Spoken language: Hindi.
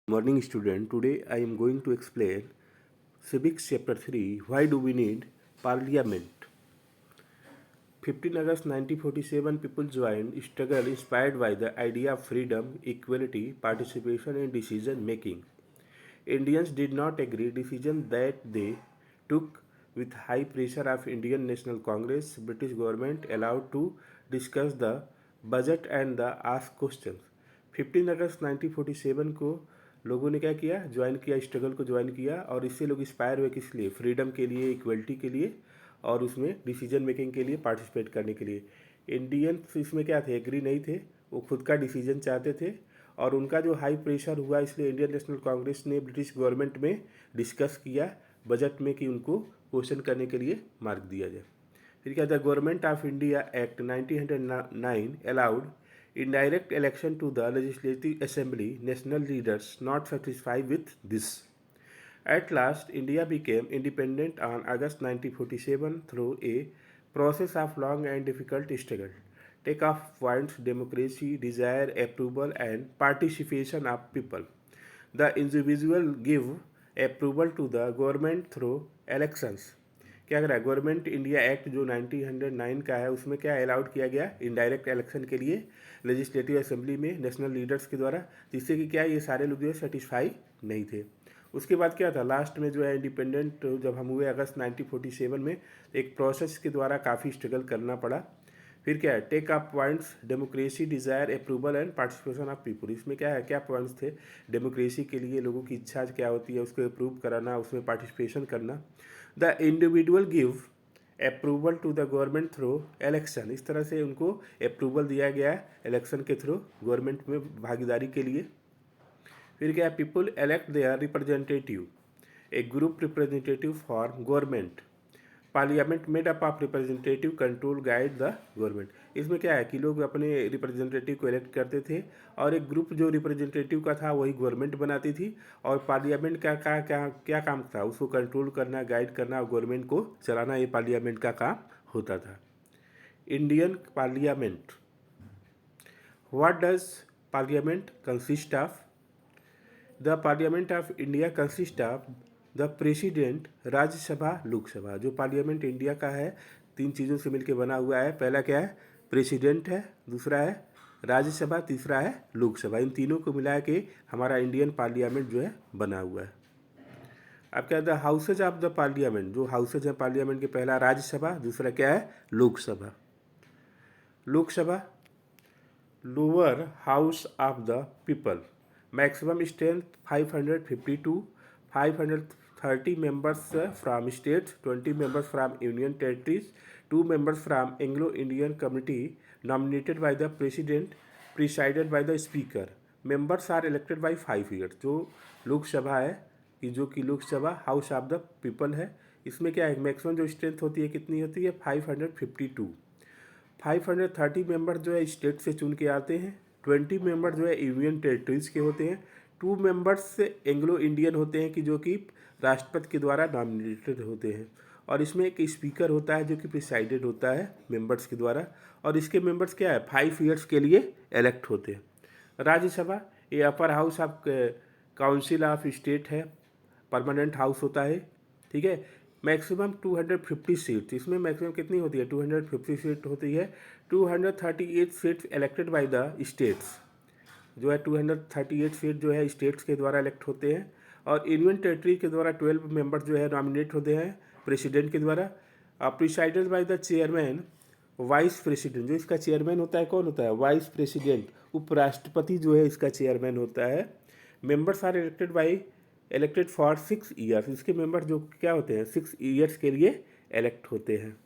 Morning student, today I am going to explain Civics Chapter 3, Why do we need Parliament? 15 August 1947 people joined struggle inspired by the idea of freedom, equality, participation and decision making. Indians did not agree decision that they took with high pressure of Indian National Congress, British government allowed to discuss the budget and the ask questions. 15 अगस्त 1947 को लोगों ने क्या किया, ज्वाइन किया, स्ट्रगल को ज्वाइन किया और इससे लोग इंस्पायर हुए किस लिए, फ्रीडम के लिए, इक्वलिटी के लिए और उसमें डिसीजन मेकिंग के लिए, पार्टिसिपेट करने के लिए। इंडियंस इसमें क्या थे, एग्री नहीं थे, वो खुद का डिसीजन चाहते थे और उनका जो हाई प्रेशर हुआ इसलिए इंडियन नेशनल कांग्रेस ने ब्रिटिश गवर्नमेंट में डिस्कस किया बजट में कि उनको क्वेश्चन करने के लिए मार्क दिया जाए। फिर क्या था, government of India act 1909 allowed indirect election to the legislative assembly. National leaders not satisfied with this. At last, India became independent on August 1947 through a process of long and difficult struggle. Take off points: democracy, desire, approval, and participation of people. The individual give approval to the government through elections. क्या करा, गवर्नमेंट इंडिया एक्ट जो 1909 का है उसमें क्या अलाउड किया गया, इनडायरेक्ट इलेक्शन के लिए लेजिस्लेटिव असेंबली में नेशनल लीडर्स के द्वारा, जिससे कि क्या ये सारे लोग जो है सेटिस्फाई नहीं थे। उसके बाद क्या था, लास्ट में जो है इंडिपेंडेंट जब हम हुए अगस्त 1947 में, एक प्रोसेस के द्वारा काफ़ी स्ट्रगल करना पड़ा। फिर क्या है, take up points: democracy, desire, approval and participation of people. इसमें क्या है, क्या पॉइंट्स थे, डेमोक्रेसी के लिए लोगों की इच्छा क्या होती है उसको अप्रूव कराना, उसमें पार्टिसिपेशन करना। The individual give approval to the government through election, इस तरह से उनको अप्रूवल दिया गया है इलेक्शन के थ्रू गवर्नमेंट में भागीदारी के लिए। फिर क्या है, people elect their representative, A group representative for government. Parliament made up of representative control guide the government. इसमें क्या है कि लोग अपने रिप्रेजेंटेटिव को इलेक्ट करते थे और एक ग्रुप जो रिप्रेजेंटेटिव का था वही गवर्नमेंट बनाती थी और पार्लियामेंट का क्या काम था, उसको कंट्रोल करना, गाइड करना और गवर्नमेंट को चलाना, ये पार्लियामेंट का काम होता था। Indian parliament, what does parliament consist of? The parliament of India consist of the president, Rajya Sabha, Lok Sabha. जो पार्लियामेंट इंडिया का है तीन चीज़ों से मिलकर बना हुआ है। पहला क्या है, प्रेसिडेंट है, दूसरा है राज्यसभा, तीसरा है लोकसभा। इन तीनों को मिला के हमारा इंडियन पार्लियामेंट जो है बना हुआ है। अब क्या है, the houses of the parliament, जो हाउसेज हैं पार्लियामेंट के, पहला राज्यसभा, दूसरा क्या है, Lok Sabha. Lok Sabha, lower house of the people, maximum strength 552, 530 members from states, 20 members from union territories, 2 members from Anglo-Indian committee nominated by the president, presided by the speaker. Members are elected by 5 years. जो लोकसभा है कि जो कि Lok Sabha house of the people है, इसमें क्या है, मैक्सिमम जो स्ट्रेंथ होती है कितनी होती है, 552। 530 मेंबर जो है स्टेट से चुन के आते हैं, 20 मेंबर जो है यूनियन टेरिटरीज के होते हैं, 2 मेंबर्स एंग्लो इंडियन होते हैं कि जो कि राष्ट्रपति के द्वारा नॉमिनेटेड होते हैं और इसमें एक स्पीकर होता है जो कि प्रिसाइडेड होता है मेंबर्स के द्वारा और इसके मेंबर्स क्या है, 5 ईयर्स के लिए इलेक्ट होते हैं। राज्यसभा, ये upper house of council of state है, परमानेंट हाउस होता है, ठीक है। मैक्सिमम 250 सीट्स, इसमें मैक्सिमम कितनी होती है, 250 सीट होती है। 238 seats elected by the states, जो है 238 सीट जो है स्टेट्स के द्वारा इलेक्ट होते हैं और यूनियन टेरिटरी के द्वारा 12 मेंबर्स जो है नॉमिनेट होते हैं प्रेसिडेंट के द्वारा। Presided by the chairman, vice president, जो इसका चेयरमैन होता है कौन होता है, वाइस प्रेसिडेंट, उपराष्ट्रपति जो है इसका चेयरमैन होता है। Members are elected for 6 years, इसके मेंबर जो क्या होते हैं 6 ईयर्स के लिए इलेक्ट होते हैं।